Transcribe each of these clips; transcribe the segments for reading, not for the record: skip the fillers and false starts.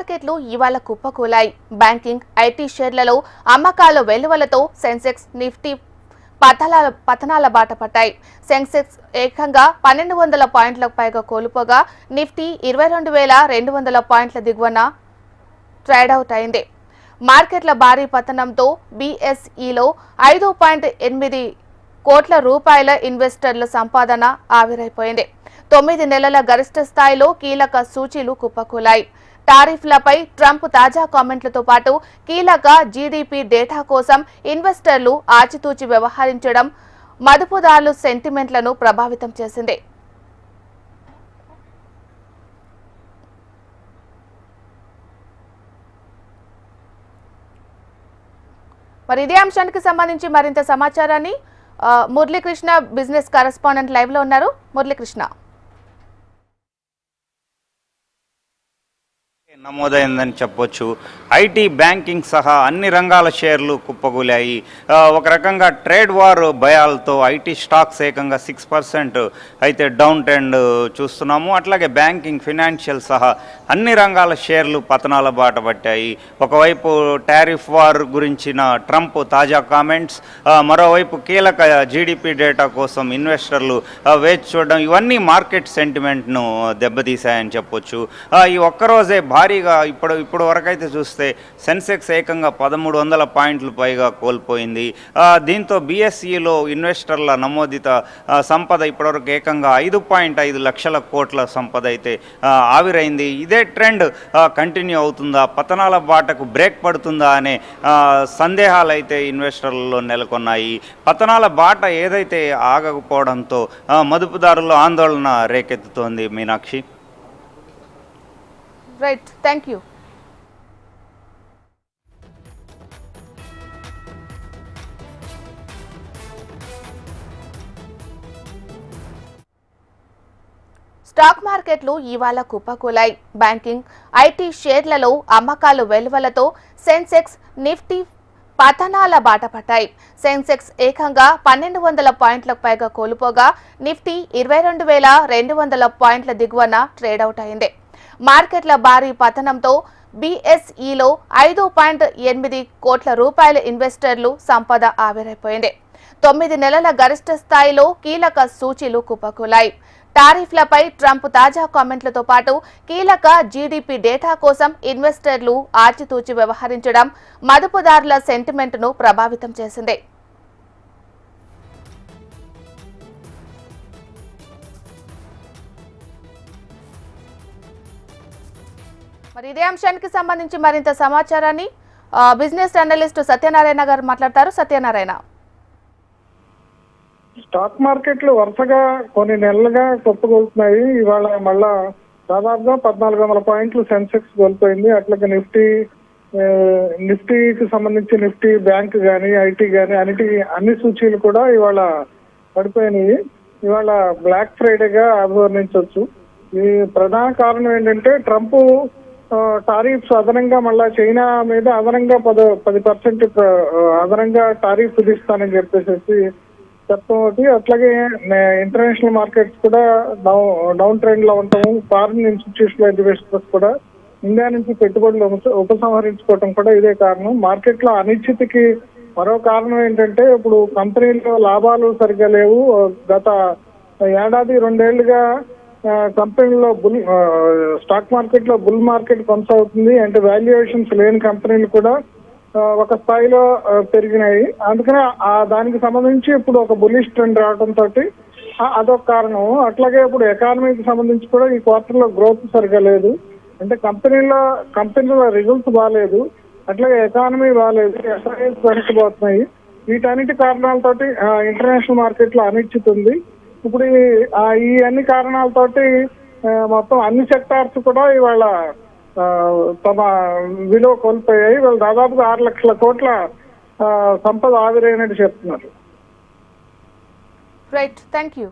మార్కెట్లు ఇవాళ కుప్పకూలాయి. Banking, IT షేర్లలో అమ్మకాల వెలువలతో సెన్సెక్స్, నిఫ్టీ పతనాల బాట పట్టాయి. సెన్సెక్స్ ఏకంగా 1200 పాయింట్లకు పైగా కోల్పోగా నిఫ్టీ 22,200 పాయింట్ల దిగువన ట్రేడౌట్ అయింది. మార్కెట్ల భారీ పతనంతో బీఎస్ఈలో 5.8 కోట్ల రూపాయల ఇన్వెస్టర్ల సంపాదన ఆవిరైపోయింది. 9 నెలల గరిష్ట స్థాయిలో కీలక సూచీలు కుప్పకూలాయి. టారిఫ్లపై ట్రంప్ తాజా కామెంట్లతో పాటు కీలక జీడీపీ డేటా కోసం ఇన్వెస్టర్లు ఆచితూచి వ్యవహరించడం మదుపుదారుల సెంటిమెంట్లను ప్రభావితం చేసింది. మరి ఇదే అంశానికి సంబంధించి మరింత సమాచారాన్ని మురళీకృష్ణ బిజినెస్ కరెస్పాండెంట్ లైవ్ లో ఉన్నారు. మురళీకృష్ణ, నమోదైందని చెప్పొచ్చు. ఐటీ, బ్యాంకింగ్ సహా అన్ని రంగాల షేర్లు కుప్పకూలాయి. ఒక రకంగా ట్రేడ్ వార్ భయాలతో ఐటీ స్టాక్స్ ఏకంగా 6% అయితే డౌన్ ట్రెండ్ చూస్తున్నాము. అట్లాగే బ్యాంకింగ్, ఫినాన్షియల్ సహా అన్ని రంగాల షేర్లు పతనాల బాట పట్టాయి. ఒకవైపు టారిఫ్ వార్ గురించిన ట్రంప్ తాజా కామెంట్స్, మరోవైపు కీలక జీడీపీ డేటా కోసం ఇన్వెస్టర్లు వేచి చూడడం, ఇవన్నీ మార్కెట్ సెంటిమెంట్ను దెబ్బతీశాయని చెప్పొచ్చు. ఈ ఒక్కరోజే భారీగా ఇప్పుడు వరకైతే చూస్తే సెన్సెక్స్ ఏకంగా 1300 పాయింట్లు పైగా కోల్పోయింది. దీంతో బీఎస్ఈలో ఇన్వెస్టర్ల నమోదిత సంపద ఇప్పటివరకు ఏకంగా 5.5 లక్షల కోట్ల సంపద అయితే ఆవిరైంది. ఇదే ట్రెండ్ కంటిన్యూ అవుతుందా, పతనాల బాటకు బ్రేక్ పడుతుందా అనే సందేహాలు అయితే ఇన్వెస్టర్లలో నెలకొన్నాయి. పతనాల బాట ఏదైతే ఆగకపోవడంతో మదుపుదారుల్లో ఆందోళన రేకెత్తుతోంది. Meenakshi. Right, thank you. Stock మార్కెట్లు ఇవాళ కుప్పకూలాయి. బ్యాంకింగ్, ఐటీ షేర్లలో అమ్మకాలు వెలువలతో సెన్సెక్స్, నిఫ్టీ పతనాల బాట పట్టాయి. సెన్సెక్స్ ఏకంగా 1200 పాయింట్లకు పైగా కోల్పోగా నిఫ్టీ 22,200 పాయింట్ల దిగువన ట్రేడౌట్ అయింది. మార్కెట్ల భారీ పతనంతో బీఎస్ఈలో 5.8 కోట్ల రూపాయల ఇన్వెస్టర్లు సంపద ఆవిరైపోయింది. 9 నెలల గరిష్ట స్థాయిలో కీలక సూచీలు కుప్పకూలాయి. టారిఫ్లపై ట్రంప్ తాజా కామెంట్లతో పాటు కీలక జీడీపీ డేటా కోసం ఇన్వెస్టర్లు ఆచితూచి వ్యవహరించడం మదుపుదారుల సెంటిమెంట్ను ప్రభావితం చేసింది. మరి ఇదే అంశానికి సంబంధించి మరింత సమాచారాన్ని బిజినెస్ అనలిస్ట్ సత్యనారాయణ గారు మాట్లాడతారు. సత్యనారాయణ, స్టాక్ మార్కెట్లు వరుసగా కొన్ని నెలలుగా కొట్టుకొస్తున్నాయి. ఇవాళ మళ్ళా దాదాపుగా 1400 పాయింట్లు సెన్సెక్స్ కోల్పోయింది. అట్లాగే నిఫ్టీకి సంబంధించి నిఫ్టీ, బ్యాంక్ కానీ, ఐటీ కానీ అన్ని సూచీలు కూడా ఇవాళ పడిపోయినాయి. ఇవాళ బ్లాక్ ఫ్రైడేగా అభివర్ణించవచ్చు. ఈ ప్రధాన కారణం ఏంటంటే ట్రంప్ టారిఫ్స్ అదనంగా మళ్ళా చైనా మీద అదనంగా 10% అదనంగా టారిఫ్ విధిస్తానని చెప్పేసి చెప్పడం ఒకటి. అట్లాగే ఇంటర్నేషనల్ మార్కెట్స్ కూడా డౌన్ ట్రెండ్ లో ఉంటాము. ఫారిన్ ఇన్స్టిట్యూషనల్ ఇన్వెస్టర్స్ కూడా ఇండియా నుంచి పెట్టుబడులు ఉపసంహరించుకోవటం కూడా ఇదే కారణం. మార్కెట్ లో అనిశ్చితికి మరో కారణం ఏంటంటే ఇప్పుడు కంపెనీల్లో లాభాలు సరిగ్గా లేవు. గత ఏడాది 2 ఏళ్లుగా కంపెనీలో స్టాక్ మార్కెట్ లో బుల్ మార్కెట్ కొనసాగుతుంది. అంటే వాల్యుయేషన్స్ లేని కంపెనీలు కూడా ఒక స్థాయిలో పెరిగినాయి. అందుకనే దానికి సంబంధించి ఇప్పుడు ఒక బుల్లిష్ ట్రెండ్ రావడంతో అదొక కారణం. అట్లాగే ఇప్పుడు ఎకానమీకి సంబంధించి కూడా ఈ క్వార్టర్ లో గ్రోత్ సరిగా లేదు. అంటే కంపెనీల రిజల్ట్స్ బాగాలేదు, అట్లాగే ఎకానమీ బాగాలేదు, ఎస్ఐఎస్ వెనక్కిపోతున్నాయి. వీటన్నిటి కారణాలతోటి ఇంటర్నేషనల్ మార్కెట్ లో అనిశ్చితి ఉంది. ఇప్పుడు ఈ అన్ని కారణాలతోటి మొత్తం అన్ని సెక్టార్స్ కూడా ఇవాళ తమ విలువ కోల్పోయాయి. వాళ్ళు దాదాపుగా 6 లక్షల కోట్ల సంపద ఆవిరైనట్టు చెప్తున్నారు. Right, thank you.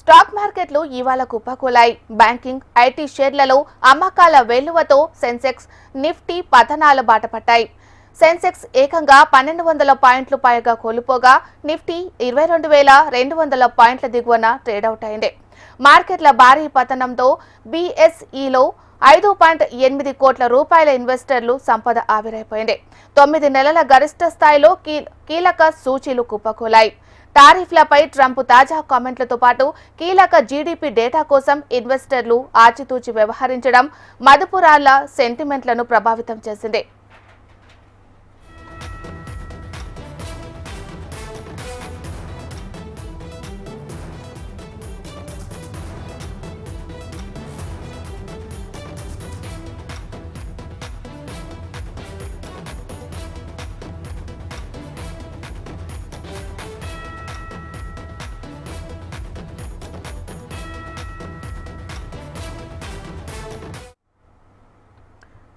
స్టాక్ మార్కెట్లు ఇవాళ కుప్పకూలాయి. బ్యాంకింగ్, ఐటీ షేర్లలో అమ్మకాల వెల్లువతో సెన్సెక్స్, నిఫ్టీ పతనాల బాట పట్టాయి. సెన్సెక్స్ ఏకంగా 1200 పాయింట్లు పైగా కోల్పోగా నిఫ్టీ 22,200 పాయింట్ల దిగువన ట్రేడౌట్ అయింది. మార్కెట్ల భారీ పతనంతో బీఎస్ఈలో 5.8 కోట్ల రూపాయల ఇన్వెస్టర్లు సంపద ఆవిరైపోయింది. 9 నెలల గరిష్ట స్థాయిలో కీలక సూచీలు కుప్పకూలాయి. టారిఫ్లపై ట్రంప్ తాజా కామెంట్లతో పాటు కీలక జీడీపీ డేటా కోసం ఇన్వెస్టర్లు ఆచితూచి వ్యవహరించడం మదుపురాళ్ల సెంటిమెంట్లను ప్రభావితం చేసింది.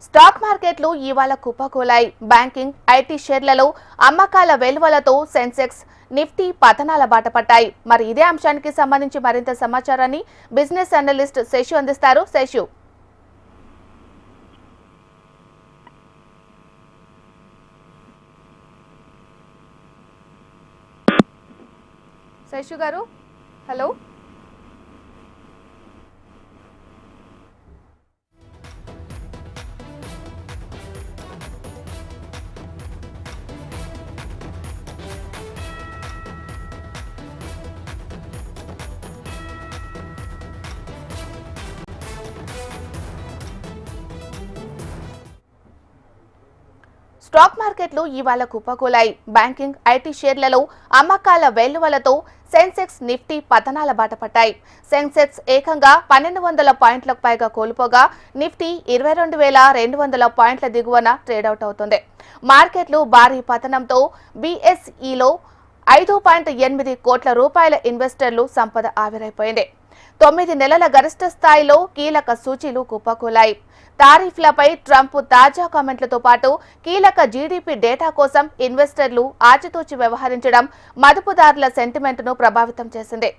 స్టాక్ మార్కెట్లు ఇవాళ కుప్పకూలాయి. బ్యాంకింగ్, ఐటీ షేర్లలో అమ్మకాల వెలువలతో సెన్సెక్స్, నిఫ్టీ పతనాల బాట పట్టాయి. మరి ఇదే అంశానికి సంబంధించి మరింత సమాచారాన్ని బిజినెస్ అనలిస్ట్ శేషు అందిస్తారు. శేషు గారు, హలో. స్టాక్ మార్కెట్లు ఇవాళ కుప్పకూలాయి. బ్యాంకింగ్, ఐటీ షేర్లలో అమ్మకాల వెల్లువలతో సెన్సెక్స్, నిఫ్టీ పతనాల బాట పట్టాయి. సెన్సెక్స్ ఏకంగా 1200 పాయింట్లకు పైగా కోల్పోగా నిఫ్టీ 22,200 పాయింట్ల దిగువన ట్రేడౌట్ అవుతుంది. మార్కెట్లు భారీ పతనంతో బీఎస్ఈలో 5.8 కోట్ల రూపాయల ఇన్వెస్టర్లు సంపద ఆవిరైపోయింది. 9 నెలల గరిష్ట స్థాయిలో కీలక సూచీలు కుప్పకూలాయి. టారిఫ్లపై ట్రంప్ తాజా కామెంట్లతో పాటు కీలక జీడీపీ డేటా కోసం ఇన్వెస్టర్లు ఆచితూచి వ్యవహరించడం మదుపుదారుల సెంటిమెంట్ను ప్రభావితం చేసింది.